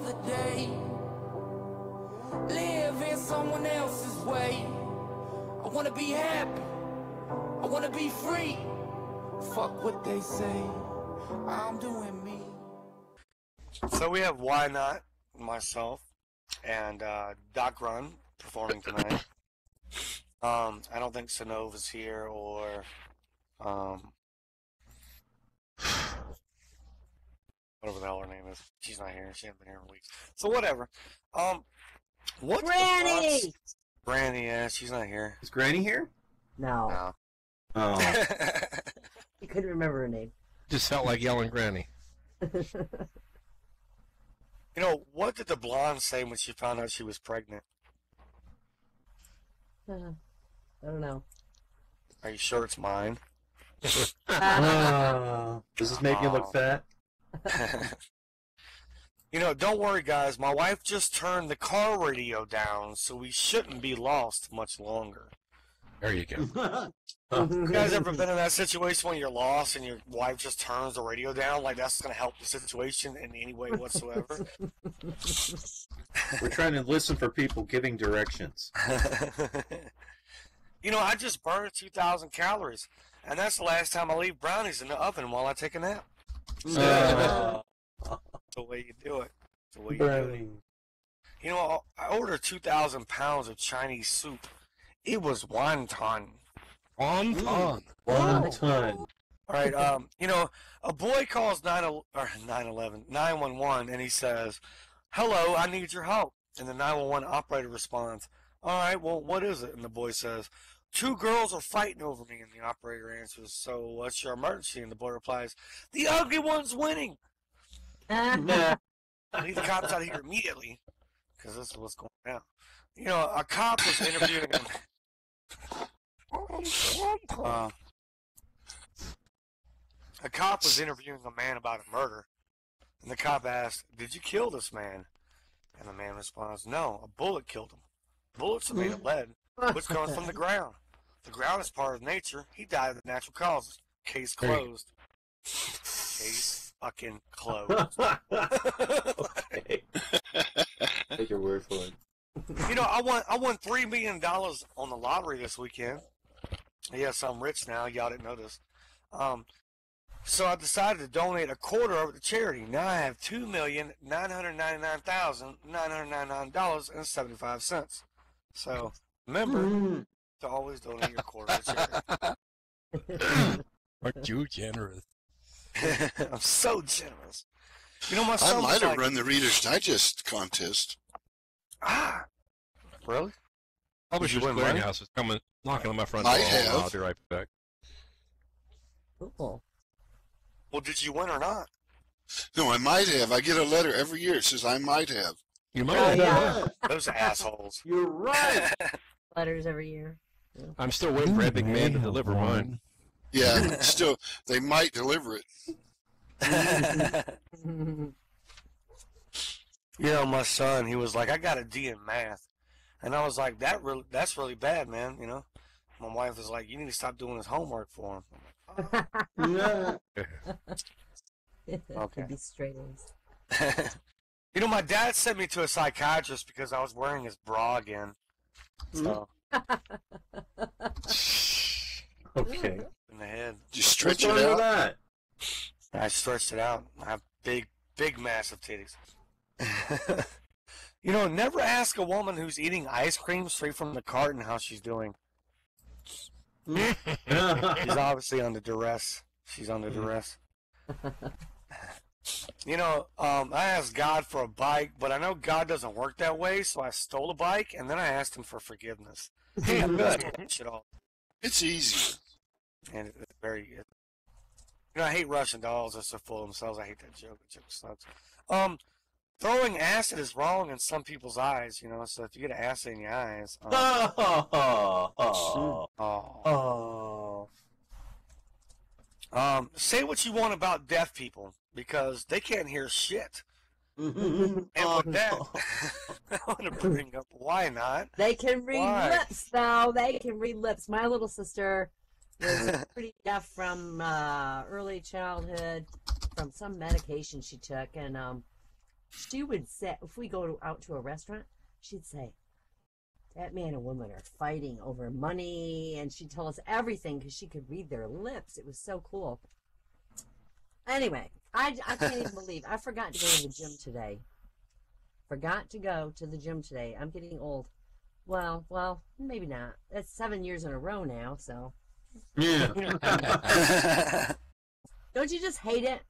another day. Live in someone else's way. I wanna be happy. I wanna be free. Fuck what they say. I'm doing me. So we have Why Not, myself, and Grun performing tonight. I don't think Sanova's here or whatever the hell her name is. She's not here. She hasn't been here in weeks. So whatever. What's Granny! Granny, yeah, she's not here. Is Granny here? No. No. Oh. You couldn't remember her name. Just felt like yelling Granny. You know, what did the blonde say when she found out she was pregnant? I don't know. Are you sure it's mine? Does this make you look fat? You know, don't worry, guys. My wife just turned the car radio down, so we shouldn't be lost much longer. There you go. You guys ever been in that situation when you're lost and your wife just turns the radio down? Like, that's going to help the situation in any way whatsoever? We're trying to listen for people giving directions. You know, I just burned 2,000 calories, and that's the last time I leave brownies in the oven while I take a nap. That's the way you do it. That's the way you do it. You know, I ordered 2,000 pounds of Chinese soup. It was 1 ton. 1 ton. 1 ton. All right, you know, a boy calls 911, and he says, "Hello, I need your help." And the 911 operator responds, "All right, well, what is it?" And the boy says, "2 girls are fighting over me." And the operator answers, "So what's your emergency?" And the boy replies, "The ugly one's winning." I need the cops out of here immediately, because this is what's going down. You know, a cop was interviewing him. A cop was interviewing a man about a murder, and the cop asked, "Did you kill this man?" And the man responds, "No, a bullet killed him. Bullets are made of lead, which comes from the ground. The ground is part of nature. He died of natural causes. Case closed." Case fucking closed. Okay. Take your word for it. You know, I won $3 million on the lottery this weekend. Yes, I'm rich now. Y'all didn't know this. So I decided to donate a quarter of it to charity. Now I have $2,999,999.75. So remember to always donate your quarter to charity. Aren't you generous? I'm so generous. You know, my I son might was have like, run the Reader's Digest contest. Really? Publishers win money? Clearinghouse is coming, knocking on my front Might door. have. I'll be right back. Cool. Well, did you win or not? No, I might have. I get a letter every year that says I might have. You might Oh, have. yeah. Those assholes. You're right. Letters every year. I'm still waiting for Epic Man to deliver mine. Yeah, still, they might deliver it. You know, my son, he was like, "I got a D in math," and I was like, "That's really bad, man." You know, my wife was like, "You need to stop doing his homework for him." Okay. Be straight A's. You know, my dad sent me to a psychiatrist because I was wearing his bra again. So Okay. in the head, Just stretch What's it wrong with out. that? I stretched it out. I have big, massive titties. You know, never ask a woman who's eating ice cream straight from the carton how she's doing. She's obviously under duress. She's under duress. You know, I asked God for a bike, but I know God doesn't work that way, so I stole a bike, and then I asked him for forgiveness. Shit all. It's easy. And it's very good. You know, I hate Russian dolls. They're so full of themselves. I hate that joke. The joke sucks. Throwing acid is wrong in some people's eyes, you know, so if you get acid in your eyes... say what you want about deaf people, because they can't hear shit. And with that, I want to bring up Why Not. They can read Why? lips now. They can read lips. My little sister was pretty deaf from early childhood, from some medication she took, and she would say, if we go out to a restaurant, she'd say, that man and woman are fighting over money, and she'd tell us everything because she could read their lips. It was so cool. Anyway, I can't even believe I forgot to go to the gym today. Forgot to go to the gym today. I'm getting old. Well, maybe not. That's 7 years in a row now, so. Yeah. Don't you just hate it?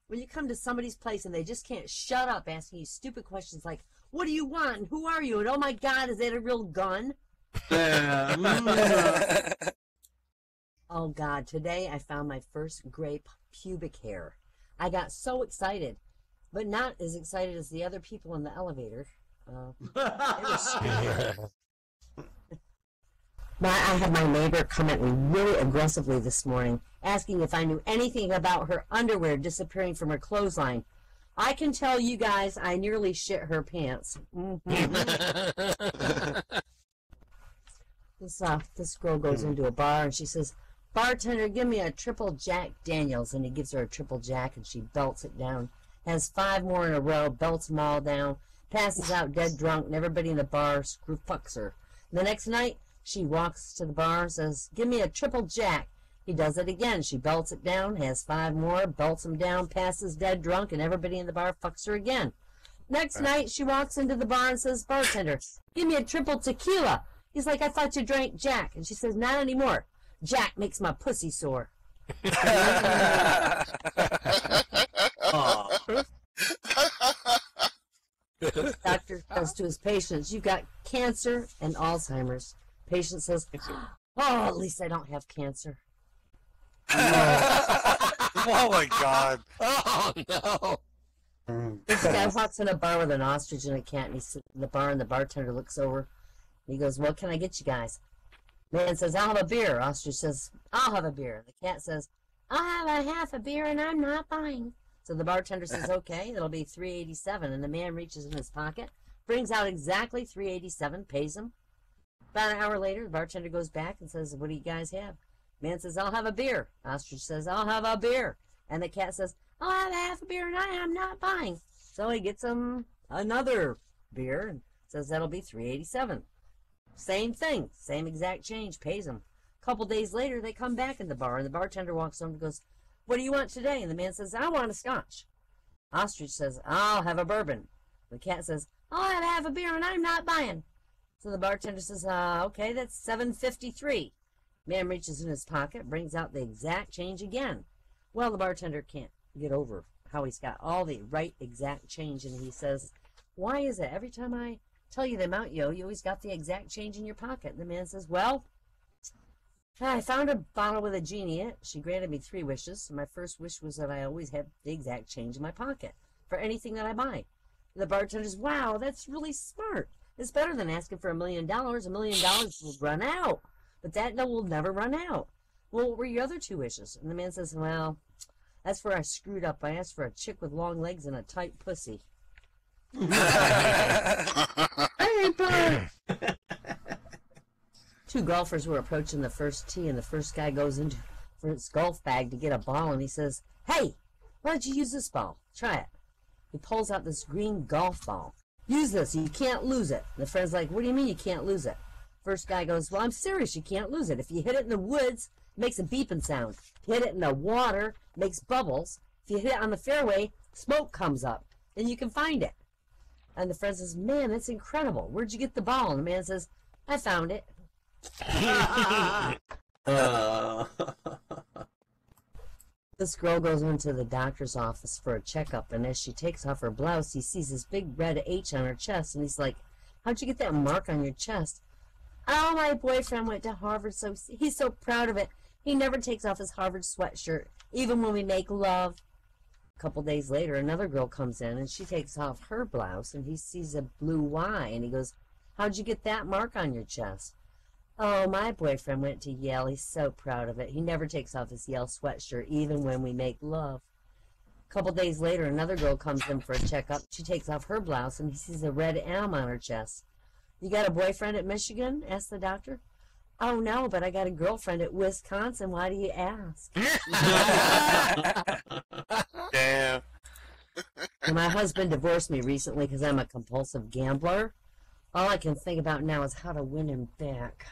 When you come to somebody's place and they just can't shut up asking you stupid questions like, what do you want? And who are you? And oh my God, is that a real gun? Oh God, today I found my first gray pubic hair. I got so excited, but not as excited as the other people in the elevator. I had my neighbor come at me really aggressively this morning, asking if I knew anything about her underwear disappearing from her clothesline. I can tell you guys, I nearly shit her pants. This girl goes into a bar and she says, bartender, give me a triple Jack Daniels. And he gives her a triple Jack and she belts it down. Has 5 more in a row, belts them all down, passes out dead drunk, and everybody in the bar fucks her. The next night, she walks to the bar and says, give me a triple Jack. He does it again. She belts it down, has 5 more, belts them down, passes dead drunk, and everybody in the bar fucks her again. Next night, she walks into the bar and says, bartender, give me a triple tequila. He's like, I thought you drank Jack. And she says, not anymore. Jack makes my pussy sore. Doctor says to his patients, you got cancer and Alzheimer's. Patient says, oh, at least I don't have cancer. Oh my God. Oh no. This guy walks in a bar with an ostrich and a cat, and he's sitting in the bar, and the bartender looks over, and he goes, what can I get you guys? Man says, I'll have a beer. Ostrich says, I'll have a beer. The cat says, I'll have a half a beer, and I'm not buying. So the bartender says, okay, it'll be $3.87, and the man reaches in his pocket, brings out exactly $3.87, pays him. About an hour later, the bartender goes back and says, what do you guys have? Man says, I'll have a beer. Ostrich says, I'll have a beer. And the cat says, I'll have a half a beer, and I am not buying. So he gets him another beer and says that'll be $3.87. Same thing, same exact change, pays him. A couple days later, they come back in the bar, and the bartender walks over and goes, what do you want today? And the man says, I want a scotch. Ostrich says, I'll have a bourbon. The cat says, I'll have half a beer, and I'm not buying. So the bartender says, okay, that's $7.53. Man reaches in his pocket, brings out the exact change again. Well, the bartender can't get over how he's got all the right exact change, and he says, why is it every time I tell you the amount you owe, you always got the exact change in your pocket? And the man says, well, I found a bottle with a genie in it. She granted me 3 wishes. My first wish was that I always have the exact change in my pocket for anything that I buy. The bartender says, wow, that's really smart. It's better than asking for $1 million. $1 million will run out, but that will never run out. Well, what were your other 2 wishes? And the man says, well, that's where I screwed up. I asked for a chick with long legs and a tight pussy. Hey, bud! 2 golfers were approaching the first tee, and the first guy goes into for his golf bag to get a ball, and he says, hey, why don't you use this ball? Try it. He pulls out this green golf ball. Use this. You can't lose it. The friend's like, what do you mean you can't lose it? First guy goes, well, I'm serious. You can't lose it. If you hit it in the woods, it makes a beeping sound. If you hit it in the water, it makes bubbles. If you hit it on the fairway, smoke comes up, and you can find it. And the friend says, man, that's incredible. Where'd you get the ball? And the man says, I found it. This girl goes into the doctor's office for a checkup, and as she takes off her blouse, he sees this big red H on her chest, and he's like, how'd you get that mark on your chest? Oh, my boyfriend went to Harvard, so he's so proud of it. He never takes off his Harvard sweatshirt, even when we make love. A couple days later, another girl comes in, and she takes off her blouse, and he sees a blue Y, and he goes, how'd you get that mark on your chest? Oh, my boyfriend went to Yale. He's so proud of it. He never takes off his Yale sweatshirt, even when we make love. A couple days later, another girl comes in for a checkup. She takes off her blouse, and he sees a red M on her chest. You got a boyfriend at Michigan? Asked the doctor. Oh, no, but I got a girlfriend at Wisconsin. Why do you ask? Damn. And my husband divorced me recently because I'm a compulsive gambler. All I can think about now is how to win him back.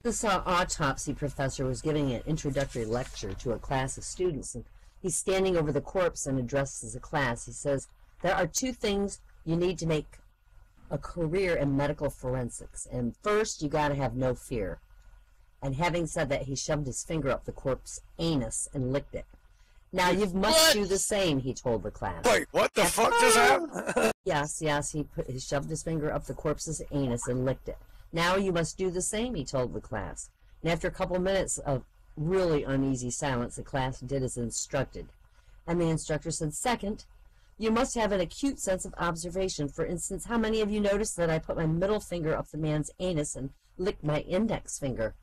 This autopsy professor was giving an introductory lecture to a class of students, and he's standing over the corpse and addresses the class. He says, there are 2 things you need to make a career in medical forensics. And first, you got to have no fear. And having said that, he shoved his finger up the corpse's anus and licked it. Now, you must do the same, he told the class. Wait, what the fuck just happened? Yes, he shoved his finger up the corpse's anus and licked it. Now you must do the same, he told the class. And after a couple of minutes of really uneasy silence, the class did as instructed. And the instructor said, second, you must have an acute sense of observation. For instance, how many of you noticed that I put my middle finger up the man's anus and licked my index finger?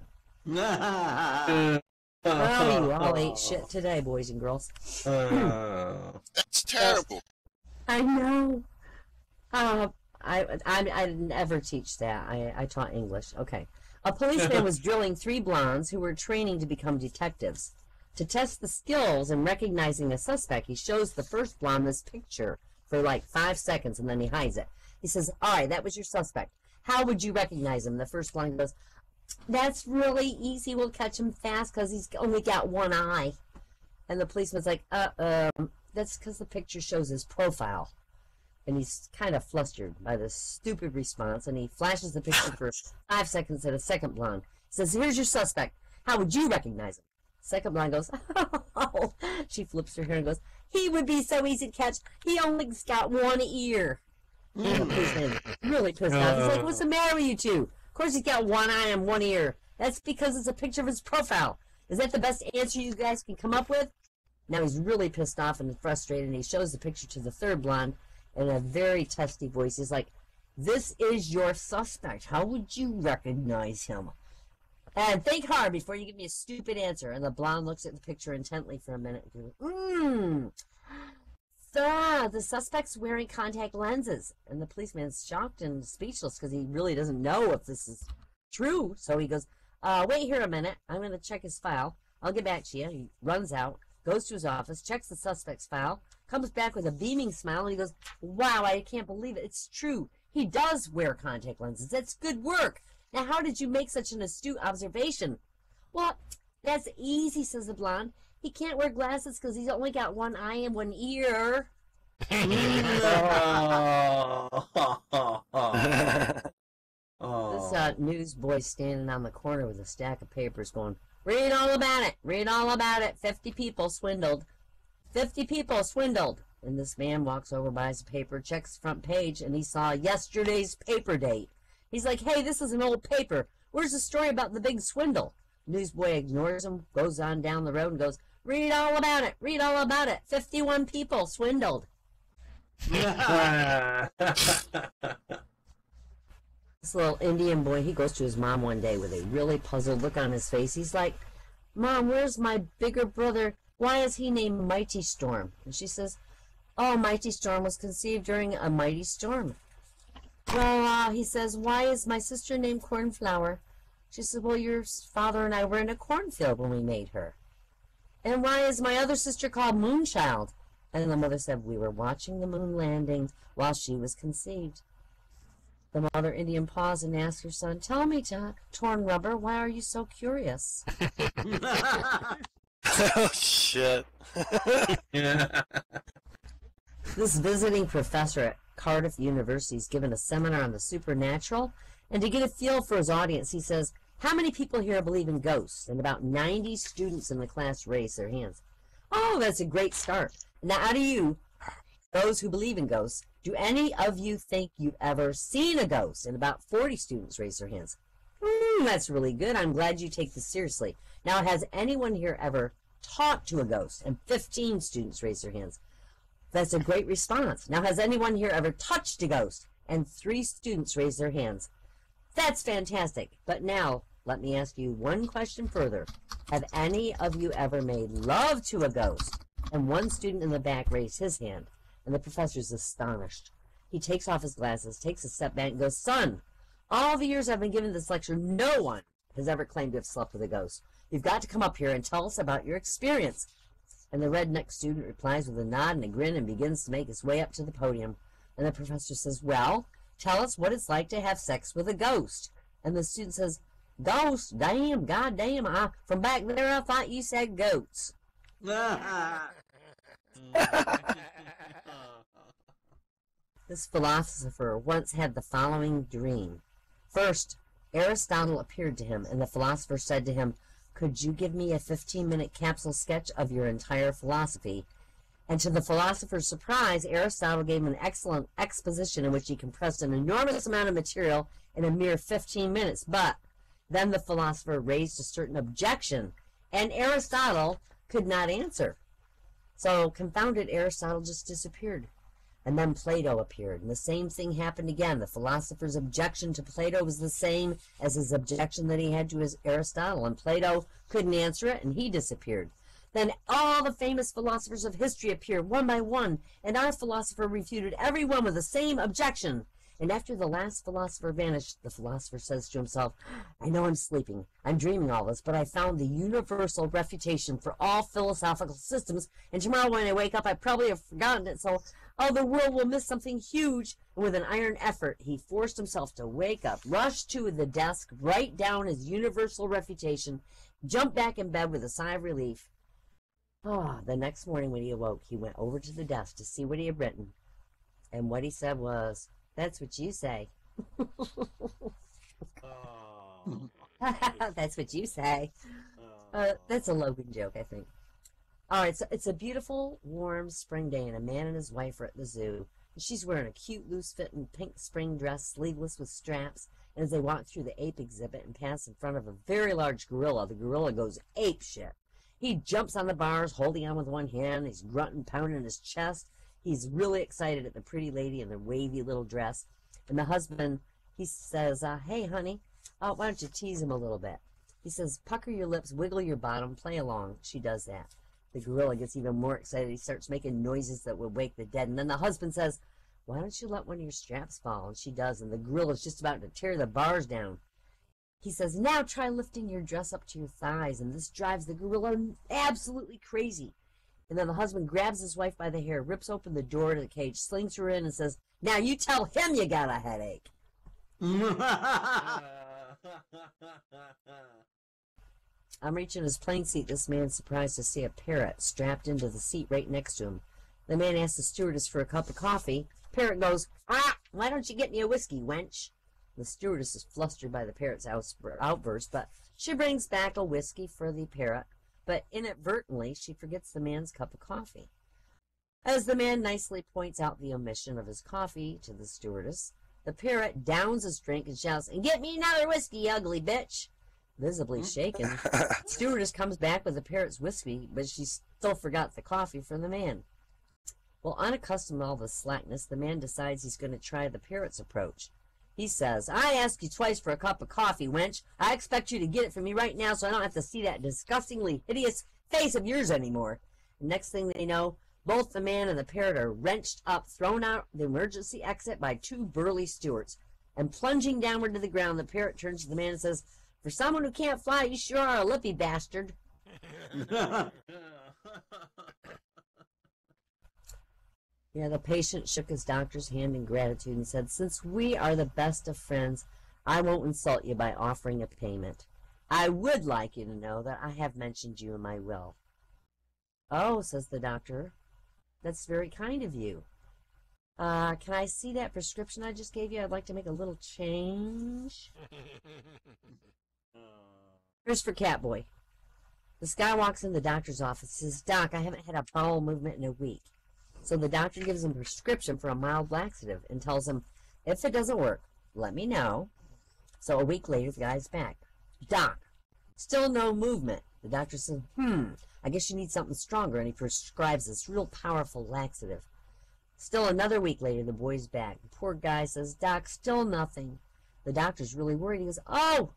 Oh, you all ate shit today, boys and girls. That's terrible. I know. I didn't ever teach that. I taught English. Okay. A policeman was drilling 3 blondes who were training to become detectives. To test the skills in recognizing a suspect, he shows the first blonde this picture for like 5 seconds and then he hides it. He says, all right, that was your suspect. How would you recognize him? The first blonde goes, that's really easy. We'll catch him fast because he's only got 1 eye. And the policeman's like, that's because the picture shows his profile. And he's kind of flustered by this stupid response, and he flashes the picture for 5 seconds at a second blonde. He says, here's your suspect. How would you recognize him? Second blonde goes, oh. She flips her hair and goes, he would be so easy to catch. He only got 1 ear. And the policeman really pissed off. He's like, what's the matter with you two? Of course he's got 1 eye and 1 ear. That's because it's a picture of his profile. Is that the best answer you guys can come up with? Now he's really pissed off and frustrated, and he shows the picture to the third blonde in a very testy voice. He's like, this is your suspect. How would you recognize him? And think hard before you give me a stupid answer. And the blonde looks at the picture intently for a minute. The suspect's wearing contact lenses. And the policeman's shocked and speechless because he really doesn't know if this is true. So he goes, wait here a minute. I'm going to check his file. I'll get back to you. He runs out, goes to his office, checks the suspect's file, comes back with a beaming smile, and he goes, wow, I can't believe it. It's true. He does wear contact lenses. That's good work. Now, how did you make such an astute observation? Well, that's easy, says the blonde. He can't wear glasses because he's only got 1 eye and 1 ear. This newsboy standing on the corner with a stack of papers going, read all about it. Read all about it. 50 people swindled. 50 people swindled. And this man walks over, buys a paper, checks the front page, and he saw yesterday's paper date. He's like, hey, this is an old paper. Where's the story about the big swindle? Newsboy ignores him, goes on down the road and goes, read all about it. Read all about it. 51 people swindled. This little Indian boy, he goes to his mom one day with a really puzzled look on his face. He's like, Mom, where's my bigger brother? Why is he named Mighty Storm? And she says, oh, Mighty Storm was conceived during a mighty storm. Well, he says, why is my sister named Cornflower? She said, well, your father and I were in a cornfield when we made her. And why is my other sister called Moonchild? And the mother said, we were watching the moon landing while she was conceived. The mother Indian paused and asked her son, tell me, Torn Rubber, why are you so curious? Oh, shit. This visiting professor at Cardiff University is given a seminar on the supernatural, and to get a feel for his audience, he says, how many people here believe in ghosts? And about 90 students in the class raise their hands. Oh, that's a great start. Now, out of you, those who believe in ghosts, do any of you think you've ever seen a ghost? And about 40 students raise their hands. That's really good. I'm glad you take this seriously. Now, has anyone here ever talked to a ghost? And 15 students raise their hands. That's a great response. Now, has anyone here ever touched a ghost? And 3 students raise their hands. That's fantastic. But now, let me ask you one question further. Have any of you ever made love to a ghost? And 1 student in the back raised his hand. And the professor's astonished. He takes off his glasses, takes a step back, and goes, son, all the years I've been giving this lecture, no one has ever claimed to have slept with a ghost. You've got to come up here and tell us about your experience. And the redneck student replies with a nod and a grin and begins to make his way up to the podium. And the professor says, well, tell us what it's like to have sex with a ghost. And the student says, ghost? Damn, goddamn, from back there I thought you said goats. This philosopher once had the following dream. First, Aristotle appeared to him, and the philosopher said to him, could you give me a 15-minute capsule sketch of your entire philosophy? And to the philosopher's surprise, Aristotle gave him an excellent exposition in which he compressed an enormous amount of material in a mere 15 minutes. But then the philosopher raised a certain objection, and Aristotle could not answer. So, confounded, Aristotle just disappeared. And then Plato appeared, and the same thing happened again. The philosopher's objection to Plato was the same as his objection that he had to his Aristotle, and Plato couldn't answer it, and he disappeared. Then all the famous philosophers of history appeared one by one, and our philosopher refuted every one with the same objection. And after the last philosopher vanished, the philosopher says to himself, I know I'm sleeping, I'm dreaming all this, but I found the universal refutation for all philosophical systems, and tomorrow when I wake up I probably have forgotten it, so the world will miss something huge. And with an iron effort, he forced himself to wake up, rush to the desk, write down his universal refutation, jump back in bed with a sigh of relief. The next morning when he awoke, he went over to the desk to see what he had written, and what he said was, that's what you say. That's what you say. That's a Logan joke, I think. All right, so it's a beautiful, warm spring day, and a man and his wife are at the zoo. And she's wearing a cute, loose-fitting pink spring dress, sleeveless with straps. And as they walk through the ape exhibit and pass in front of a very large gorilla, the gorilla goes ape shit. He jumps on the bars, holding on with one hand. He's grunting, pounding his chest. He's really excited at the pretty lady in the wavy little dress. And the husband, he says, hey, honey, why don't you tease him a little bit? He says, pucker your lips, wiggle your bottom, play along. She does that. The gorilla gets even more excited. He starts making noises that would wake the dead. And then the husband says, why don't you let one of your straps fall? And she does. And the gorilla's just about to tear the bars down. He says, now try lifting your dress up to your thighs. And this drives the gorilla absolutely crazy. And then the husband grabs his wife by the hair, rips open the door to the cage, slings her in, and says, now you tell him you got a headache. I'm reaching his plane seat. This man's surprised to see a parrot strapped into the seat right next to him. The man asks the stewardess for a cup of coffee. Parrot goes, why don't you get me a whiskey, wench? The stewardess is flustered by the parrot's outburst, but she brings back a whiskey for the parrot. But inadvertently, she forgets the man's cup of coffee. As the man nicely points out the omission of his coffee to the stewardess, the parrot downs his drink and shouts, and get me another whiskey, you ugly bitch. Visibly shaken, stewardess comes back with the parrot's whiskey, but she still forgot the coffee for the man. Well, unaccustomed to all this slackness, the man decides he's going to try the parrot's approach. He says, I asked you twice for a cup of coffee, wench. I expect you to get it for me right now so I don't have to see that disgustingly hideous face of yours anymore. And next thing they know, both the man and the parrot are wrenched up, thrown out the emergency exit by two burly stewards. And plunging downward to the ground, the parrot turns to the man and says, for someone who can't fly, you sure are a lippy bastard. Yeah, the patient shook his doctor's hand in gratitude and said, since we are the best of friends, I won't insult you by offering a payment. I would like you to know that I have mentioned you in my will. Oh, says the doctor, that's very kind of you. Can I see that prescription I just gave you? I'd like to make a little change. Here's for Catboy. This guy walks in the doctor's office and says, Doc, I haven't had a bowel movement in a week. So the doctor gives him a prescription for a mild laxative and tells him, if it doesn't work, let me know. So a week later, the guy's back. Doc, still no movement. The doctor says, I guess you need something stronger, and he prescribes this real powerful laxative. Still another week later, the boy's back. The poor guy says, Doc, still nothing. The doctor's really worried. He goes, oh,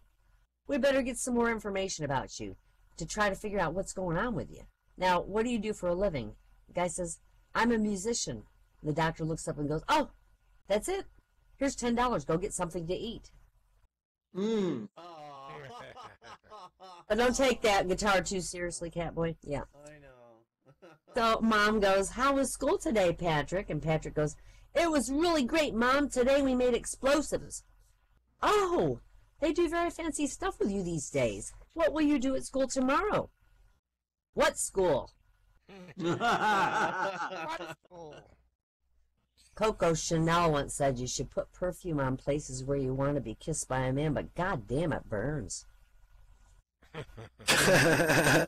we better get some more information about you to try to figure out what's going on with you. Now, what do you do for a living? The guy says, I'm a musician. The doctor looks up and goes, oh, that's it? Here's $10. Go get something to eat. But don't take that guitar too seriously, Catboy. Yeah. I know. So Mom goes, how was school today, Patrick? And Patrick goes, it was really great, Mom. Today we made explosives. Oh, they do very fancy stuff with you these days. What will you do at school tomorrow? What school? Coco Chanel once said you should put perfume on places where you want to be kissed by a man, but god damn it burns. Okay.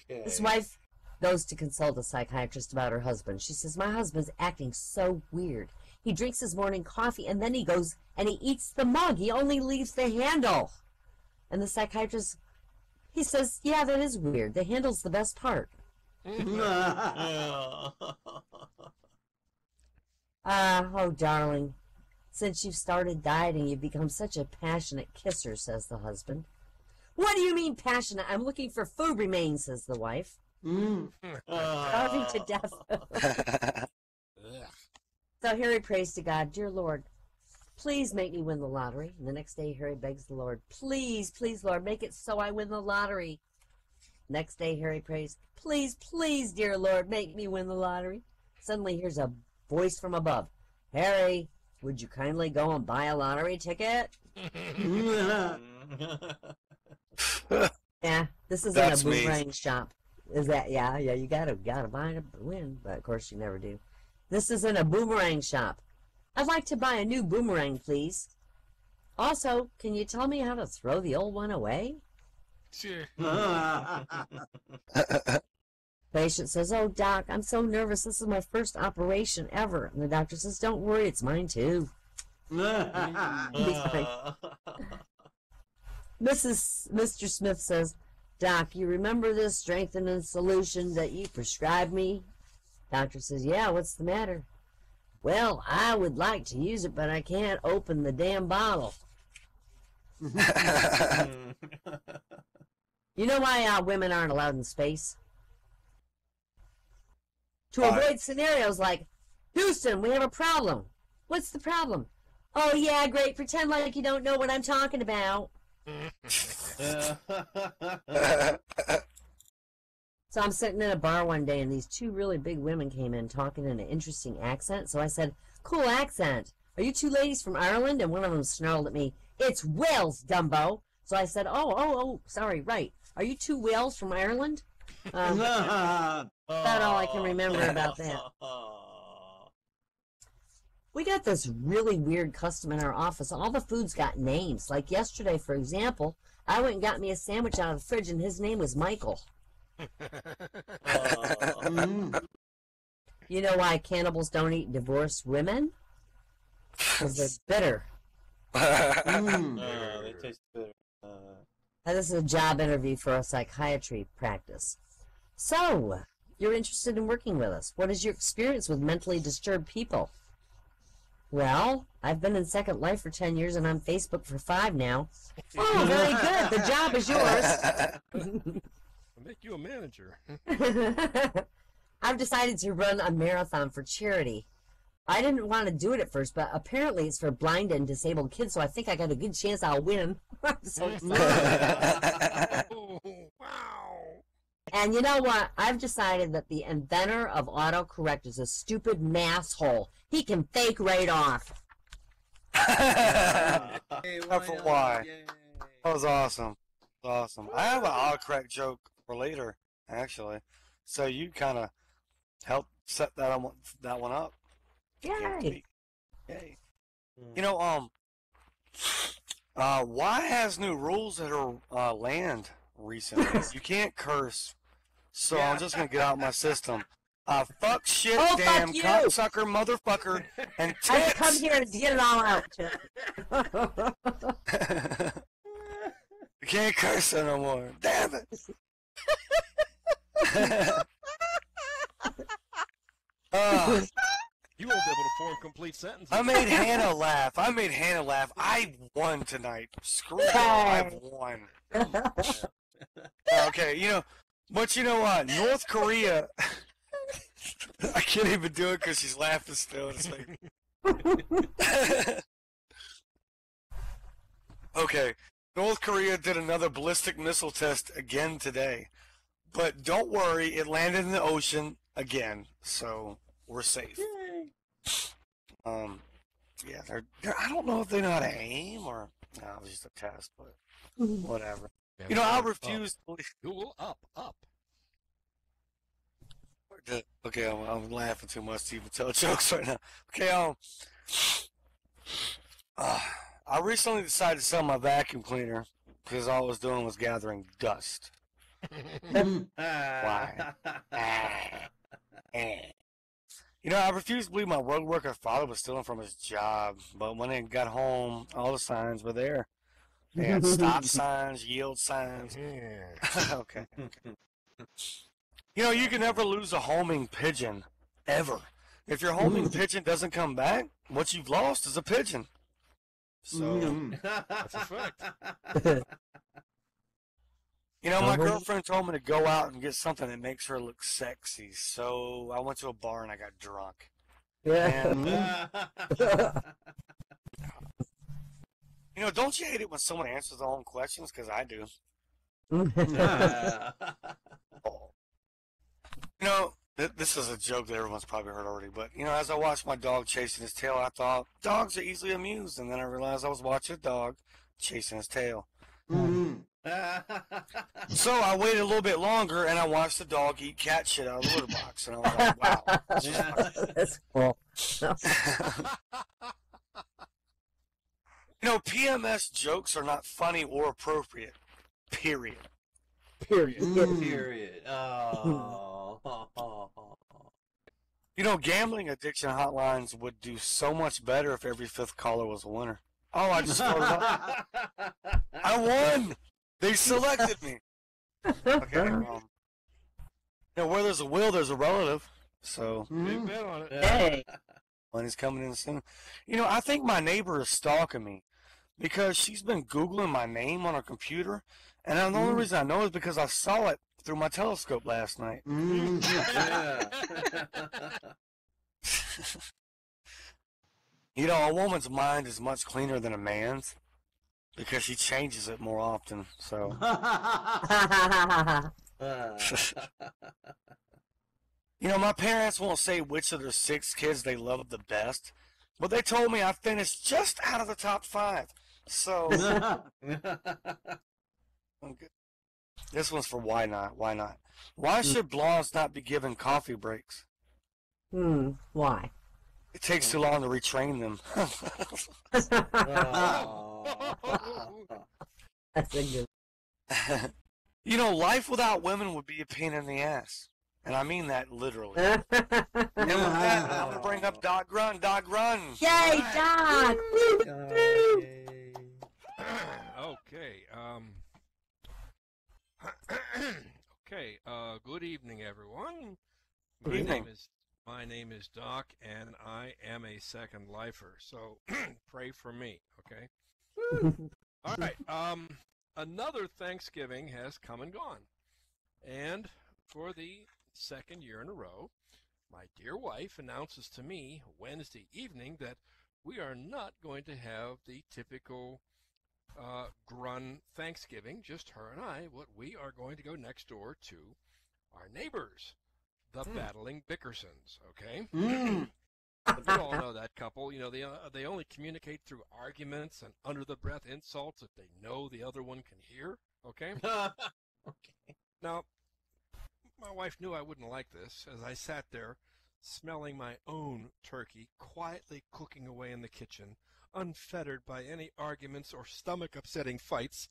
His wife goes to consult a psychiatrist about her husband. She says, my husband's acting so weird. He drinks his morning coffee and then he goes and he eats the mug. He only leaves the handle. And the psychiatrist, he says, yeah, that is weird. The handle's the best part. Oh, darling. Since you've started dieting, you've become such a passionate kisser, says the husband. What do you mean passionate? I'm looking for food remains, says the wife. Starving to death. So Harry prays to God, dear Lord, please make me win the lottery. And the next day, Harry begs the Lord, please, please, Lord, make it so I win the lottery. Next day, Harry prays, please, please, dear Lord, make me win the lottery. Suddenly, here's a voice from above. Harry, would you kindly go and buy a lottery ticket? Yeah, this isn't That's a me. boomerang shop. Is that, yeah, you gotta buy to win, but of course you never do. This isn't a boomerang shop. I'd like to buy a new boomerang, please. Also, can you tell me how to throw the old one away? Sure. Patient says, oh, Doc, I'm so nervous. This is my first operation ever. And the doctor says, don't worry, it's mine too. Mr. Smith says, Doc, you remember this strengthening solution that you prescribed me? Doctor says, yeah, what's the matter? Well, I would like to use it, but I can't open the damn bottle. You know why women aren't allowed in space? To avoid scenarios like, Houston, we have a problem. What's the problem? Oh, yeah, great. Pretend like you don't know what I'm talking about. So I'm sitting in a bar one day, and these two really big women came in talking in an interesting accent. So I said, cool accent. Are you two ladies from Ireland? And one of them snarled at me, it's Wales, Dumbo. So I said, oh, sorry, right. Are you two whales from Ireland? That's all I can remember about that. We got this really weird custom in our office. All the food's got names. Like yesterday, for example, I went and got me a sandwich out of the fridge, and his name was Michael. You know why cannibals don't eat divorced women? Because they're bitter. They taste bitter. Now, this is a job interview for a psychiatry practice. So, you're interested in working with us. What is your experience with mentally disturbed people? Well, I've been in Second Life for 10 years and on Facebook for 5 now. Oh, very good. The job is yours. I'll make you a manager. I've decided to run a marathon for charity. I didn't want to do it at first, but apparently it's for blind and disabled kids, so I think I got a good chance I'll win. I'm so excited. Oh, wow. And you know what? I've decided that the inventor of autocorrect is a stupid masshole. He can fake right off. That's why. That was awesome. Awesome. I have an autocorrect joke for later, actually. So you kind of helped set that one up. Yay! Yay! You know, why has new rules that are land recently? You can't curse, so I'm just gonna get out my system. Fuck, shit, Oh, damn, fuck you! cocksucker, motherfucker, and I tits. come here to get it all out. You can't curse no more. Damn it! You won't be able to form complete sentences. I made Hannah laugh. I won tonight. Screw it. I've won. Okay, but you know what? North Korea. I can't even do it because she's laughing still. It's like... Okay, North Korea did another ballistic missile test again today. But don't worry, it landed in the ocean again, so we're safe. Yay. Yeah, I don't know if they know how to aim or no, it was just a test, but whatever. You know, I refuse to believe. Google up. Okay, I'm laughing too much to even tell jokes right now. Okay, I recently decided to sell my vacuum cleaner because all I was doing was gathering dust. Why? You know, I refused to believe my road worker father was stealing from his job, but when they got home, all the signs were there. They had stop signs, yield signs. Okay. You know, you can never lose a homing pigeon, ever. If your homing pigeon doesn't come back, what you've lost is a pigeon. So, That's a fact. you know, my girlfriend told me to go out and get something that makes her look sexy, so I went to a bar and I got drunk. And, you know, don't you hate it when someone answers their own questions? Because I do. You know, this is a joke that everyone's probably heard already, but, you know, as I watched my dog chasing his tail, I thought, dogs are easily amused, and then I realized I was watching a dog chasing his tail. So I waited a little bit longer, and I watched the dog eat cat shit out of the litter box, and I was like, wow. That's cool. You know, PMS jokes are not funny or appropriate, period. Period. Oh. You know, gambling addiction hotlines would do so much better if every fifth caller was a winner. Oh, I just scored up. I won! They selected me. Okay, you know, where there's a will, there's a relative. So, Big bet on it. Hey. money's coming in soon. You know, I think my neighbor is stalking me because she's been Googling my name on her computer. And the only reason I know is because I saw it through my telescope last night. You know, a woman's mind is much cleaner than a man's because she changes it more often. So, you know, my parents won't say which of their 6 kids they love the best, but they told me I finished just out of the top 5. So, okay. This one's for why not? Why not? Why should blondes not be given coffee breaks? Why? It takes too long to retrain them. That's a good. You know, life without women would be a pain in the ass. And I mean that literally. And with that, I'm going to bring up Doc Grun. Doc Grun! Yay, Doc! Okay. Okay. Good evening, everyone. Good evening. My name is Doc, and I am a second lifer. So pray for me, okay? All right. Another Thanksgiving has come and gone, and for the second year in a row, my dear wife announces to me Wednesday evening that we are not going to have the typical Grun Thanksgiving, just her and I. What we are going to go next door to our neighbors, the Battling Bickersons. Okay, you all know that couple. You know, they only communicate through arguments and under the breath insults that they know the other one can hear. Okay. Okay. Now, my wife knew I wouldn't like this as I sat there smelling my own turkey quietly cooking away in the kitchen, unfettered by any arguments or stomach-upsetting fights,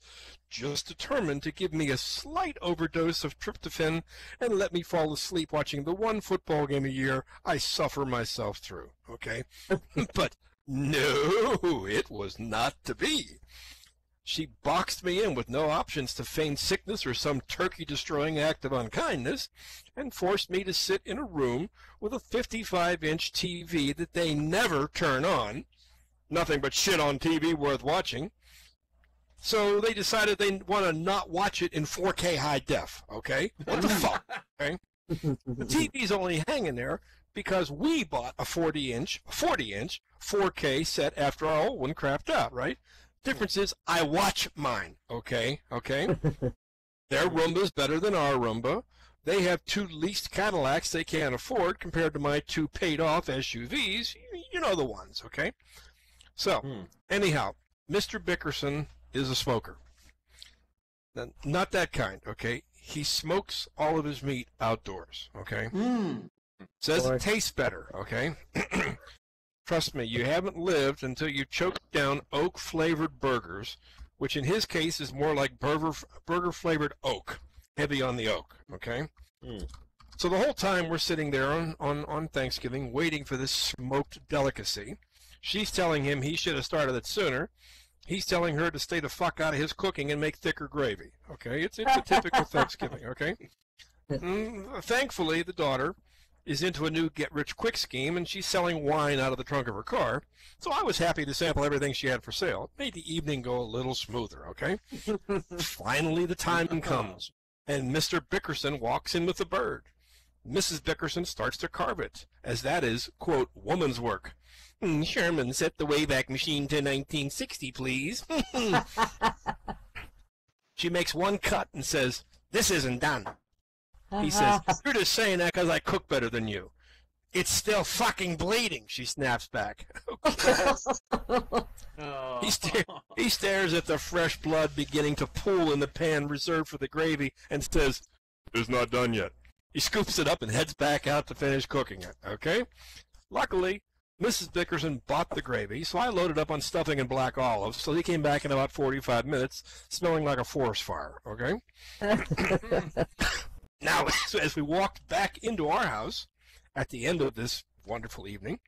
just determined to give me a slight overdose of tryptophan and let me fall asleep watching the one football game a year I suffer myself through, okay? But no, it was not to be. She boxed me in with no options to feign sickness or some turkey-destroying act of unkindness, and forced me to sit in a room with a 55-inch TV that they never turn on. Nothing but shit on TV worth watching. So they decided they want to not watch it in 4K high def, okay? What the fuck, okay? The TV's only hanging there because we bought a 40-inch 4K set after our old one crapped out, right? Difference is I watch mine, okay? Their Roomba's better than our Roomba. They have 2 leased Cadillacs they can't afford compared to my 2 paid-off SUVs. You know the ones, okay? So, anyhow, Mr. Bickerson is a smoker. Not that kind, okay? He smokes all of his meat outdoors, okay? Says it tastes better, okay? Trust me, you haven't lived until you choke down oak-flavored burgers, which in his case is more like burger-flavored oak, heavy on the oak, okay? So the whole time we're sitting there on Thanksgiving waiting for this smoked delicacy, she's telling him he should have started it sooner. He's telling her to stay the fuck out of his cooking and make thicker gravy, okay? It's a typical Thanksgiving, okay? Thankfully, the daughter is into a new get-rich-quick scheme, and she's selling wine out of the trunk of her car. So I was happy to sample everything she had for sale. It made the evening go a little smoother, okay? Finally, the time comes, and Mr. Bickerson walks in with the bird. Mrs. Bickerson starts to carve it, as that is, quote, woman's work. Sherman, set the Wayback Machine to 1960, please. She makes one cut and says, this isn't done. He says, you're just saying that because I cook better than you. It's still fucking bleeding, she snaps back. He stares at the fresh blood beginning to pool in the pan reserved for the gravy and says, it's not done yet. He scoops it up and heads back out to finish cooking it, okay? Luckily, Mrs. Bickerson bought the gravy, so I loaded up on stuffing and black olives, so he came back in about 45 minutes, smelling like a forest fire, okay? Now, as we walked back into our house at the end of this wonderful evening,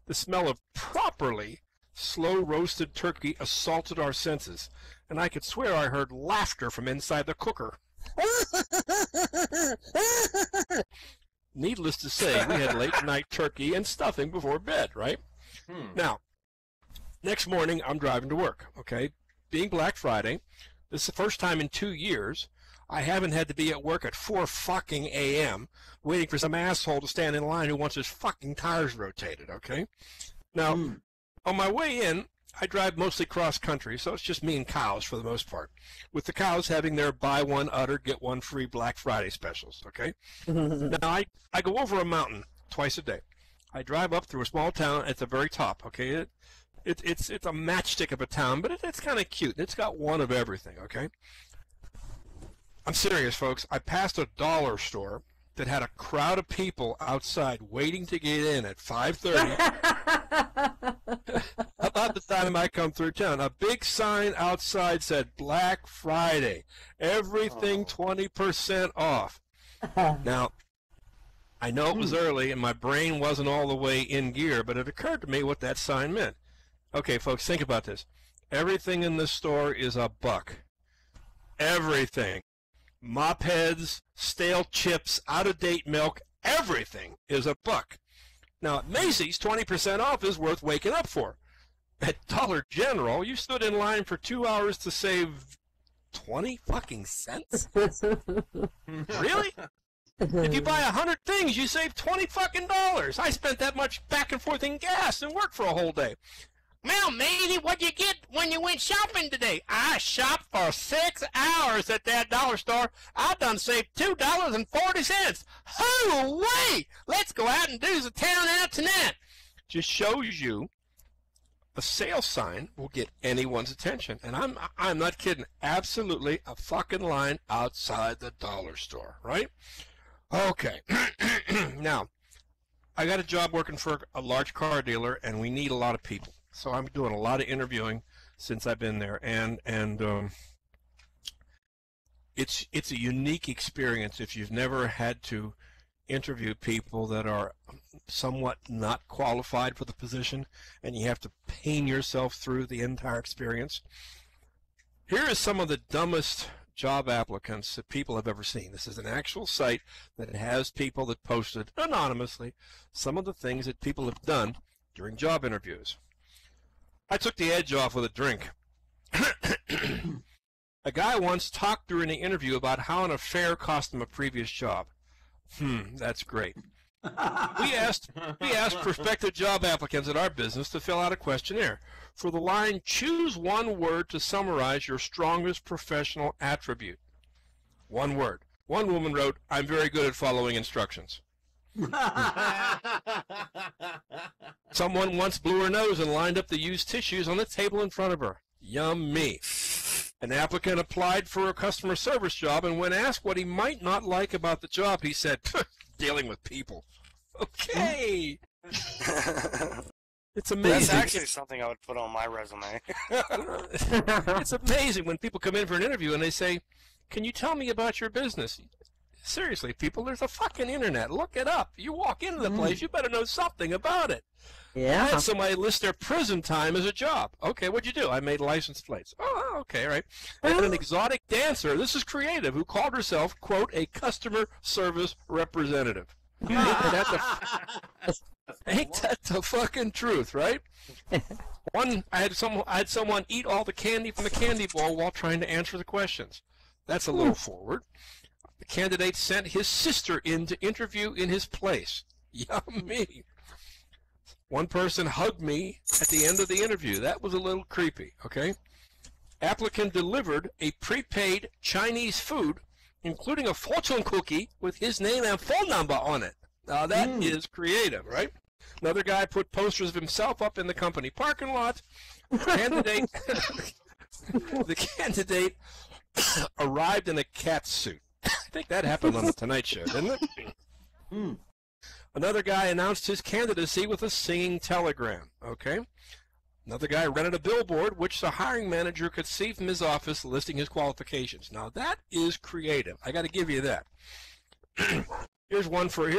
the smell of properly slow-roasted turkey assaulted our senses, and I could swear I heard laughter from inside the cooker. Needless to say, we had late-night turkey and stuffing before bed, right? Now, next morning, I'm driving to work, okay? Being Black Friday, this is the first time in 2 years I haven't had to be at work at 4 fucking a.m. waiting for some asshole to stand in line who wants his fucking tires rotated, okay? Now, on my way in, I drive mostly cross-country, so it's just me and cows for the most part, with the cows having their buy one udder, get one free Black Friday specials, okay? Now, I go over a mountain twice a day. I drive up through a small town at the very top, okay? It's a matchstick of a town, but it's kind of cute. It's got one of everything, okay? I'm serious, folks. I passed a dollar store that had a crowd of people outside waiting to get in at 5:30. About the time I come through town, a big sign outside said Black Friday, everything 20% off. Now, I know it was early and my brain wasn't all the way in gear, but it occurred to me what that sign meant. Okay, folks, think about this. Everything in this store is $1. Everything. Mop heads, stale chips, out-of-date milk, everything is $1. Now, at Macy's, 20% off is worth waking up for. At Dollar General, you stood in line for 2 hours to save 20 fucking cents? Really? If you buy 100 things, you save 20 fucking dollars. I spent that much back and forth in gas and worked for a whole day. Well, matey, what'd you get when you went shopping today? I shopped for 6 hours at that dollar store. I done saved $2.40. Hoo-wee! Let's go out and do the town out tonight. Just shows you a sales sign will get anyone's attention. And I'm not kidding. Absolutely a fucking line outside the dollar store, right? Okay. Now, I got a job working for a large car dealer, and we need a lot of people. So I'm doing a lot of interviewing since I've been there, and it's a unique experience if you've never had to interview people that are somewhat not qualified for the position, and you have to pain yourself through the entire experience. Here is some of the dumbest job applicants that people have ever seen. This is an actual site that has people that posted anonymously some of the things that people have done during job interviews. I took the edge off with a drink. A guy once talked during the interview about how an affair cost him a previous job. That's great. We asked prospective job applicants at our business to fill out a questionnaire. For the line, choose one word to summarize your strongest professional attribute. One word. One woman wrote, "I'm very good at following instructions." Someone once blew her nose and lined up the used tissues on the table in front of her. Yummy. An applicant applied for a customer service job, and when asked what he might not like about the job, he said, "Dealing with people." Okay. It's amazing. That's actually something I would put on my resume. It's amazing when people come in for an interview and they say, "Can you tell me about your business?" Seriously, people, there's a fucking internet. Look it up. You walk into the place, you better know something about it. Yeah. I had somebody list their prison time as a job. Okay, what'd you do? I made license plates. Oh, okay, right. And an exotic dancer, this is creative, who called herself, quote, a customer service representative. Ain't that the fucking truth, right? I had someone eat all the candy from the candy bowl while trying to answer the questions. That's a little forward. The candidate sent his sister in to interview in his place. Yummy. One person hugged me at the end of the interview. That was a little creepy, okay? Applicant delivered a prepaid Chinese food, including a fortune cookie with his name and phone number on it. Now that is creative, right? Another guy put posters of himself up in the company parking lot. The candidate arrived in a cat suit. I think that happened on the Tonight Show, didn't it? Another guy announced his candidacy with a singing telegram, okay? Another guy rented a billboard which the hiring manager could see from his office listing his qualifications. Now that is creative. I got to give you that. Here's one for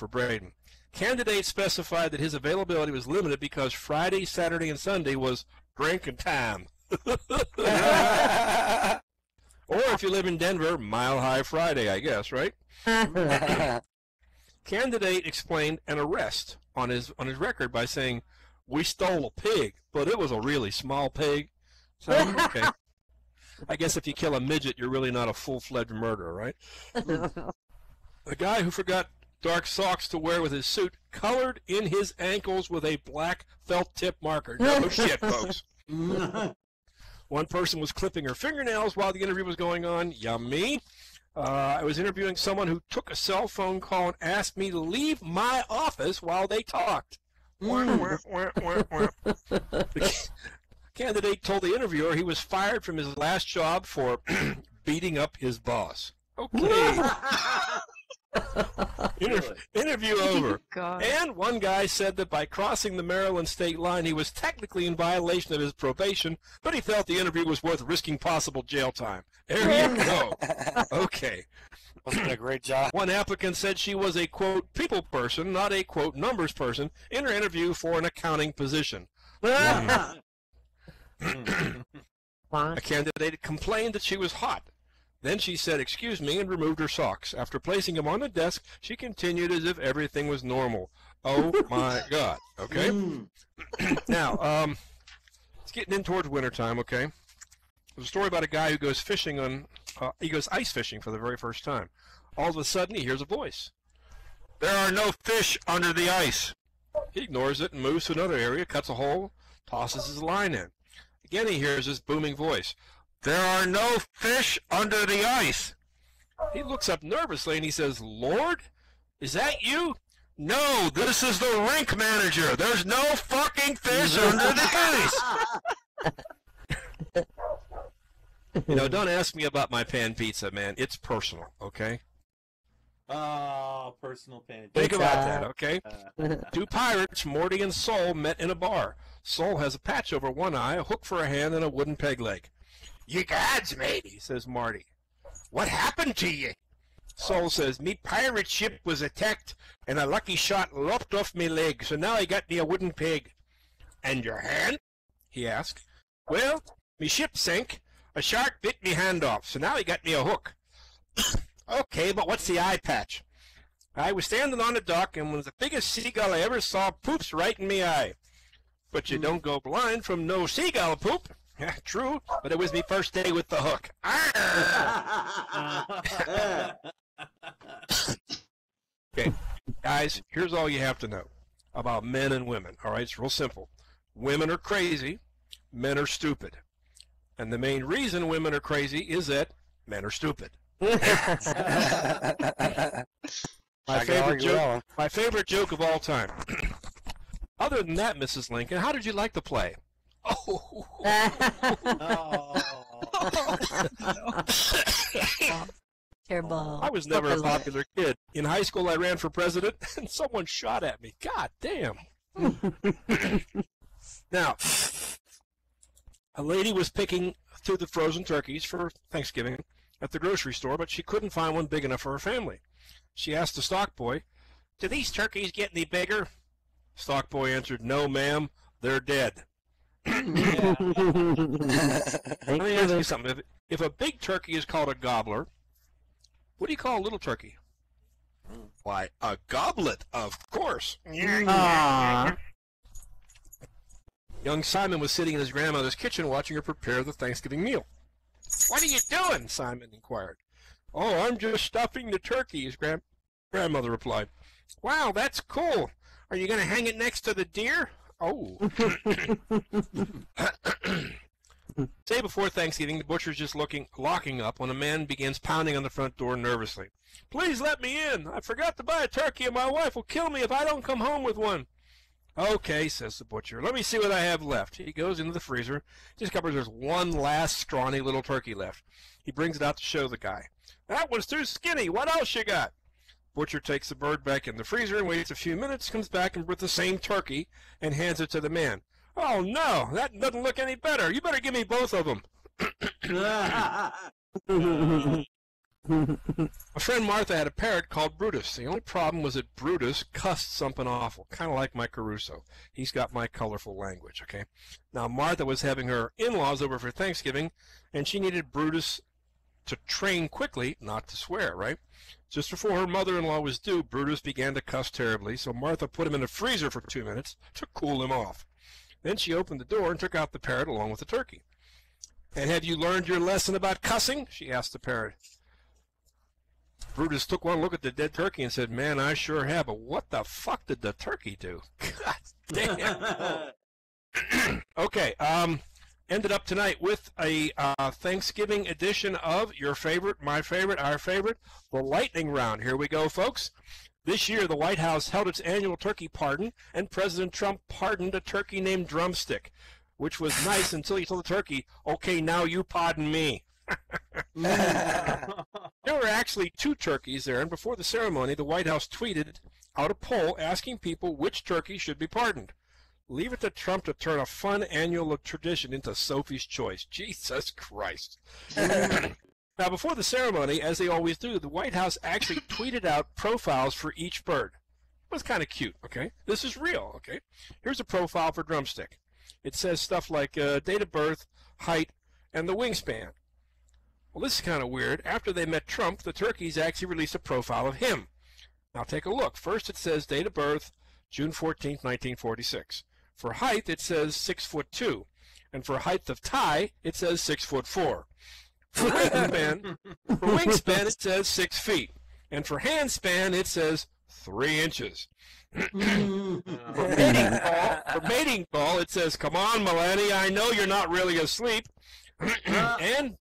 Braydon. Candidate specified that his availability was limited because Friday, Saturday, and Sunday was drinking time. Or if you live in Denver, Mile High Friday, I guess, right? Candidate explained an arrest on his record by saying, "We stole a pig, but it was a really small pig." So, okay. I guess if you kill a midget, you're really not a full-fledged murderer, right? A guy who forgot dark socks to wear with his suit colored in his ankles with a black felt tip marker. No shit, folks. One person was clipping her fingernails while the interview was going on. Yummy. I was interviewing someone who took a cell phone call and asked me to leave my office while they talked. The candidate told the interviewer he was fired from his last job for beating up his boss. Okay. Interview over. God. And one guy said that by crossing the Maryland state line, he was technically in violation of his probation, but he felt the interview was worth risking possible jail time. There you go. Okay. Wasn't a great job. One applicant said she was a, quote, people person, not a, quote, numbers person, in her interview for an accounting position. A candidate complained that she was hot. Then she said, "Excuse me," and removed her socks. After placing them on the desk, she continued as if everything was normal. Oh, my God. Okay? Now, it's getting in towards wintertime, okay? There's a story about a guy who goes fishing he goes ice fishing for the very first time. All of a sudden, he hears a voice. "There are no fish under the ice." He ignores it and moves to another area, cuts a hole, tosses his line in. Again, he hears this booming voice. "There are no fish under the ice." He looks up nervously and he says, "Lord, is that you?" "No, this is the rink manager. There's no fucking fish under the ice." You know, don't ask me about my pan pizza, man. It's personal, okay? Oh, personal pain. Think about that, okay? Two pirates, Morty and Soul, met in a bar. Soul has a patch over one eye, a hook for a hand, and a wooden peg leg. "You gods, matey," says Marty. "What happened to you?" Soul says, "Me pirate ship was attacked, and a lucky shot lopped off me leg, so now I got me a wooden peg." "And your hand?" he asked. "Well, me ship sank. A shark bit me hand off, so now he got me a hook." "Okay, but what's the eye patch?" "I was standing on the dock, and when the biggest seagull I ever saw poops right in me eye." "But you don't go blind from no seagull poop." "True, but it was me first day with the hook." Okay, Guys, here's all you have to know about men and women. All right, it's real simple. Women are crazy, men are stupid. And the main reason women are crazy is that men are stupid. My favorite joke of all time. Other than that, Mrs. Lincoln, how did you like the play? Oh. Terrible. I was never a popular kid. In high school, I ran for president, and someone shot at me. God damn. Now, a lady was picking through the frozen turkeys for Thanksgiving at the grocery store, but she couldn't find one big enough for her family. She asked the stock boy, "Do these turkeys get any bigger?" Stock boy answered, "No, ma'am, they're dead." Let me ask you something. If a big turkey is called a gobbler, what do you call a little turkey? Why, a goblet, of course. Aww. Young Simon was sitting in his grandmother's kitchen watching her prepare the Thanksgiving meal. "What are you doing?" Simon inquired. "Oh, I'm just stuffing the turkey," his grandmother replied. "Wow, that's cool. Are you going to hang it next to the deer?" "Oh." Day before Thanksgiving, the butcher's just locking up when a man begins pounding on the front door nervously. "Please let me in. I forgot to buy a turkey and my wife will kill me if I don't come home with one." "Okay," says the butcher. "Let me see what I have left." He goes into the freezer, discovers there's one last scrawny little turkey left. He brings it out to show the guy. "That one's too skinny. What else you got?" Butcher takes the bird back in the freezer and waits a few minutes, comes back and with the same turkey and hands it to the man. "Oh no, that doesn't look any better. You better give me both of them." My friend Martha had a parrot called Brutus. The only problem was that Brutus cussed something awful, kind of like my Caruso. He's got my colorful language, okay? Now, Martha was having her in-laws over for Thanksgiving, and she needed Brutus to train quickly, not to swear, right? Just before her mother-in-law was due, Brutus began to cuss terribly, so Martha put him in the freezer for 2 minutes to cool him off. Then she opened the door and took out the parrot along with the turkey. "And have you learned your lesson about cussing?" she asked the parrot. Brutus took one look at the dead turkey and said, "Man, I sure have, but what the fuck did the turkey do?" God damn. Okay, ended up tonight with a Thanksgiving edition of your favorite, my favorite, our favorite, the lightning round. Here we go, folks. This year, the White House held its annual turkey pardon, and President Trump pardoned a turkey named Drumstick, which was nice until he told the turkey, "Okay, now you pardon me." There were actually 2 turkeys there, and before the ceremony, the White House tweeted out a poll asking people which turkey should be pardoned. Leave it to Trump to turn a fun annual tradition into Sophie's Choice. Jesus Christ. Now, before the ceremony, as they always do, the White House actually tweeted out profiles for each bird. It was kind of cute, okay? This is real, okay? Here's a profile for Drumstick. It says stuff like date of birth, height, and the wingspan. Well, this is kind of weird. After they met Trump, the turkeys actually released a profile of him. Now, take a look. First, it says date of birth, June 14th, 1946. For height, it says 6'2", and for height of tie, it says 6'4". For wingspan, it says 6 feet, and for handspan, it says 3 inches. For mating call, it says, "Come on, Melania, I know you're not really asleep." and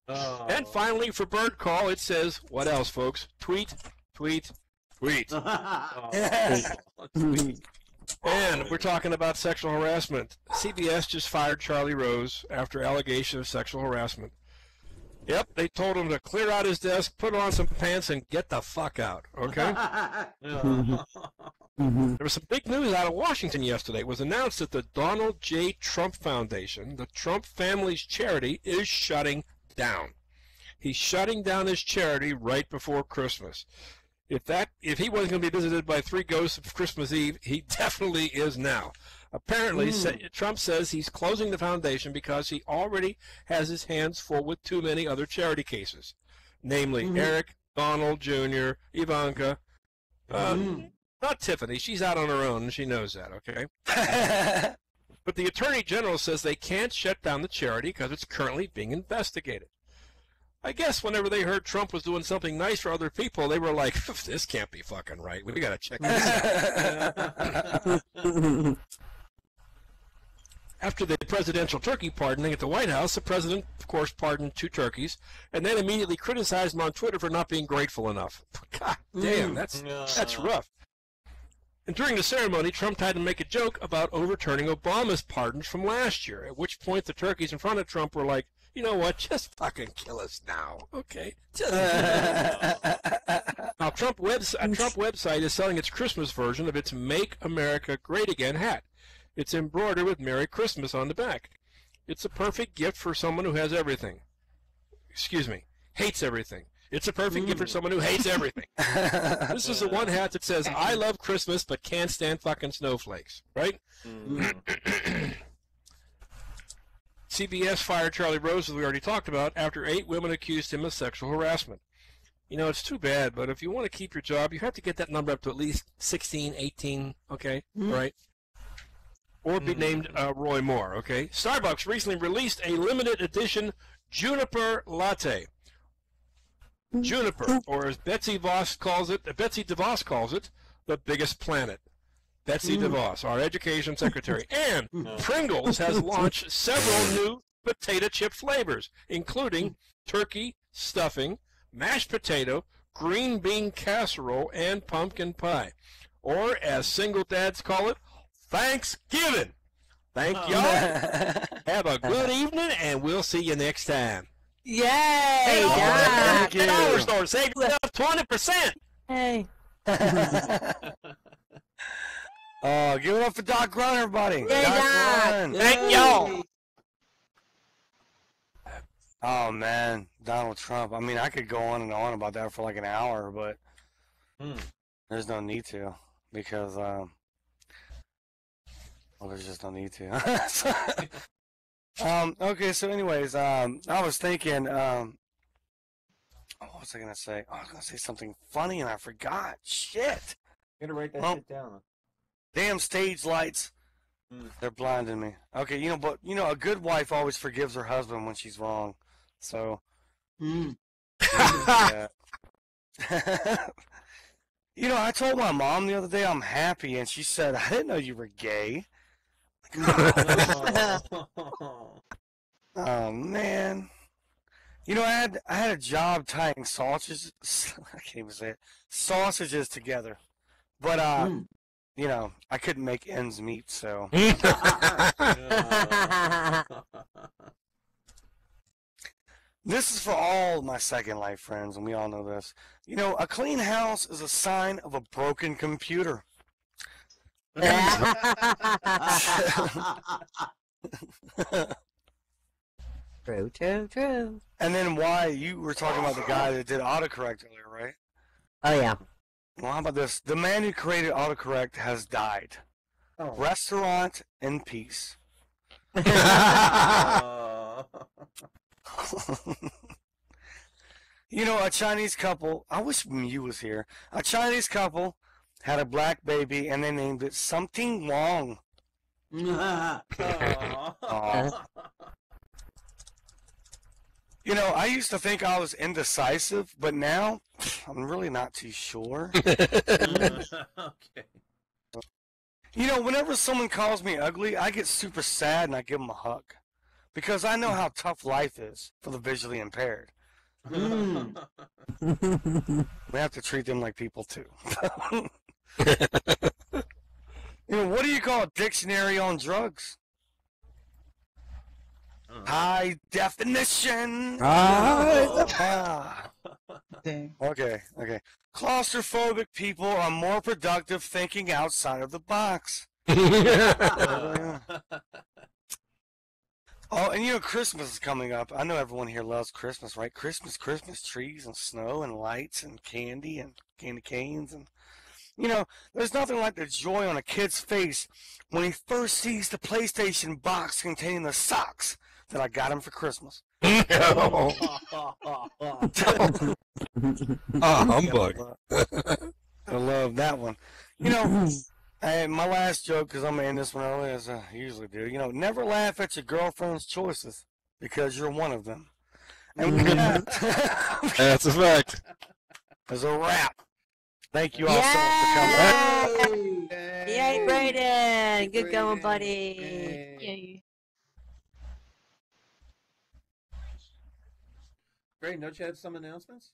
finally, for bird call, it says, what else, folks? Tweet, tweet, tweet. And we're talking about sexual harassment. CBS just fired Charlie Rose after allegation of sexual harassment. Yep, they told him to clear out his desk, put on some pants, and get the fuck out, okay? There was some big news out of Washington yesterday. It was announced that the Donald J. Trump Foundation, the Trump family's charity, is shutting down. He's shutting down his charity right before Christmas. If he wasn't going to be visited by 3 ghosts of Christmas Eve, he definitely is now. Apparently, Trump says he's closing the foundation because he already has his hands full with too many other charity cases, namely Eric, Donald Jr., Ivanka, not Tiffany. She's out on her own, and she knows that, okay? But the Attorney General says they can't shut down the charity because it's currently being investigated. I guess whenever they heard Trump was doing something nice for other people, they were like, this can't be fucking right. We got to check this out. After the presidential turkey pardoning at the White House, the president, of course, pardoned 2 turkeys, and then immediately criticized them on Twitter for not being grateful enough. God damn, that's rough. And during the ceremony, Trump had to make a joke about overturning Obama's pardons from last year, at which point the turkeys in front of Trump were like, you know what, just fucking kill us now, okay? Now, Trump website is selling its Christmas version of its Make America Great Again hat. It's embroidered with Merry Christmas on the back. It's a perfect gift for someone who has everything. Excuse me, hates everything. It's a perfect gift for someone who hates everything. This is the one hat that says, I love Christmas but can't stand fucking snowflakes, right? CBS fired Charlie Rose, as we already talked about, after 8 women accused him of sexual harassment. You know, it's too bad, but if you want to keep your job, you have to get that number up to at least 16, 18, okay? Right? Or be named Roy Moore, okay? Starbucks recently released a limited edition Juniper Latte. Juniper, or as Betsy DeVos calls it, the biggest planet. Betsy DeVos, our education secretary. And Pringles has launched several new potato chip flavors, including turkey, stuffing, mashed potato, green bean casserole, and pumpkin pie. Or, as single dads call it, Thanksgiving. Thank y'all. Have a good evening, and we'll see you next time. Yay! At the dollar store, save yourself 20%. Hey. Oh, give it up for Doc Grun, everybody. Yay, Doc. Grun. Thank y'all. Oh, man, Donald Trump. I mean, I could go on and on about that for like an hour, but there's no need to because, well, there's just no need to. Okay, so anyways, I was thinking, what was I going to say? Oh, I was going to say something funny and I forgot. Shit. You gotta write that shit down. Damn stage lights. They're blinding me. Okay, but a good wife always forgives her husband when she's wrong. So. Yeah. I told my mom the other day I'm happy, and she said, I didn't know you were gay. Oh, man. I had a job tying sausages. I can't even say it. Sausages together. But, I couldn't make ends meet, so. This is for all my Second Life friends, and we all know this. A clean house is a sign of a broken computer. True, true, true. And then why you were talking about the guy that did autocorrect earlier, right? Oh, yeah. Well, how about this? The man who created autocorrect has died. Oh. Restaurant in peace. A Chinese couple, I wish Mew was here. A Chinese couple had a black baby and they named it something Wong. I used to think I was indecisive, but now I'm really not too sure. Okay. Whenever someone calls me ugly, I get super sad and I give them a hug. Because I know how tough life is for the visually impaired. We have to treat them like people, too. What do you call a dictionary on drugs? High definition. Okay. Claustrophobic people are more productive thinking outside of the box. Oh, and Christmas is coming up. I know everyone here loves Christmas, right? Christmas trees and snow and lights and candy canes and there's nothing like the joy on a kid's face when he first sees the PlayStation box containing the socks that I got him for Christmas. Humbug. I love that one. My last joke, because I'm going to end this one early, as I usually do. Never laugh at your girlfriend's choices, because you're one of them. That's a fact. There's a wrap. Thank you all so much for coming. Yay, Braydon! Good going, buddy. Yay. Great, don't you have some announcements?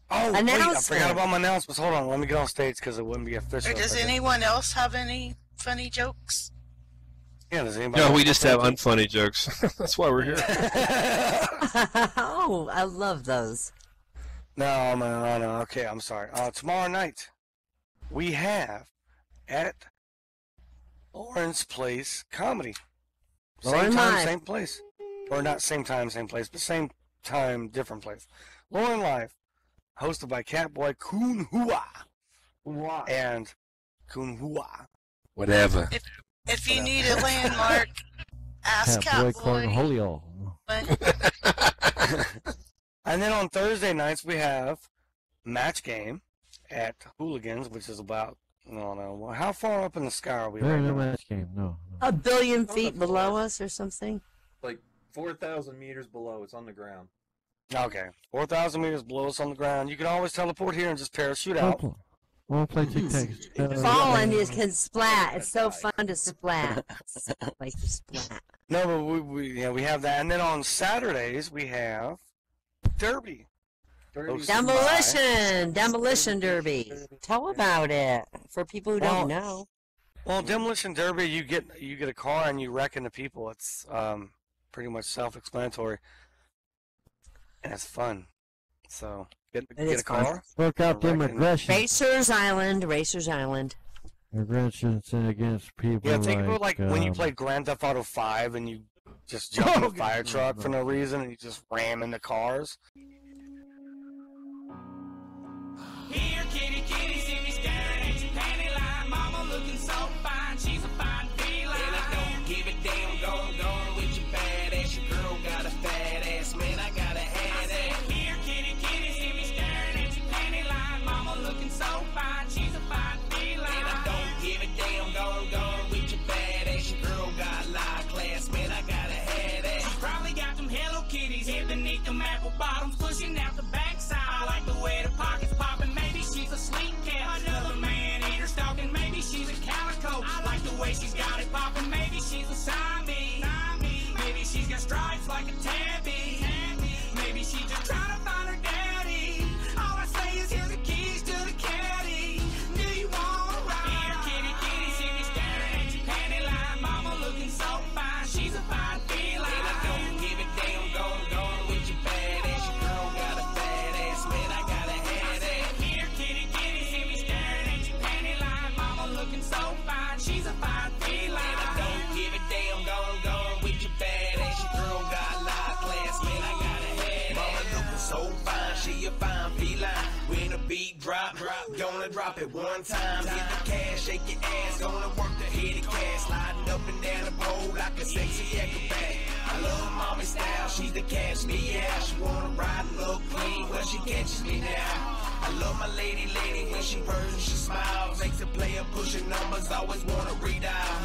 Oh, wait, I Announcement. forgot about my announcements. Hold on, let me get on stage because it wouldn't be official. Or does anyone else have any funny jokes? Yeah, does anybody? No, we just have unfunny jokes. That's why we're here. Oh, I love those. No. Okay, I'm sorry. Tomorrow night, we have at Lauren's Place Comedy. Lauren Same time, Live. same place. Or not same time, same place, but same time, different place. Lauren Live, hosted by Catboy Kun Hua. And Kun Hua. Whatever. If you need a landmark, ask Catboy. And then on Thursday nights, we have Match Game at Hooligans, which is about, I don't know, how far up in the sky are we right now? match game. No. A billion feet below us or something? Like 4,000 meters below. It's on the ground. Okay, 4,000 meters below us on the ground. You can always teleport here and just parachute out. We'll play tic-tac. Fall and you can splat. It's so fun to splat. Like to splat. No, but we have that. And then on Saturdays, we have Derby. Demolition Derby. Tell about it for people who don't know. Well, Demolition Derby, you get a car and you wreck into people. It's pretty much self-explanatory, and it's fun. So get a car. Work out them aggression. Racers Island. Aggressions against people. Yeah, think about like when you um, played Grand Theft Auto 5 and you just jump in a fire truck for no reason and you just ram into cars. Here, kitty, kitty, see me staring at your panty line. Mama looking so fine, she's a fine feline. And I don't give a damn, going with your bad ass. Your girl got a fat ass, man, I gotta have that. Here, kitty, kitty, see me staring at your panty line. Mama looking so fine, she's a fine feline. And I don't give a damn, going with your bad ass. Your girl got a lot of class, man, I gotta have that. She probably got them Hello Kitties hid beneath them apple bottoms, pushing out the backside. I like the way the pockets popping. Maybe she's a sleep cat, another man eater stalking. Maybe she's a calico. I like the way she's got it popping. Maybe she's a Siamese. Maybe she's got stripes like a tabby. Maybe she's just trying to find her daddy. All I say is here's the keys to the caddy. Do you want to ride? Here, kitty, kitty, see me staring at your panty line. Mama looking so fine, she's a fine feline. And I don't give a damn, going with your bad ass. Your girl got a fat ass, man, I gotta have that. Here, kitty, kitty, see me staring at your panty line. Mama looking so fine, she's a fine feline. And I don't give a damn, going with your bad ass. Your girl got a lot of class, man, I gotta have that. Mama looking so fine, she a fine feline. When the beat drop, gonna drop it one time. Hit the cash, shake your ass, gonna work the heady cash. Sliding up and down the pole like a sexy acrobat. I love mommy style, she's the catch me out. She wanna ride and look clean, well she catches me now. I love my lady when she purrs and she smiles. Makes a player pushing numbers, always wanna read out.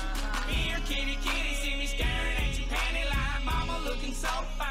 Here, kitty, kitty, see me staring at your panty line. Mama looking so fine.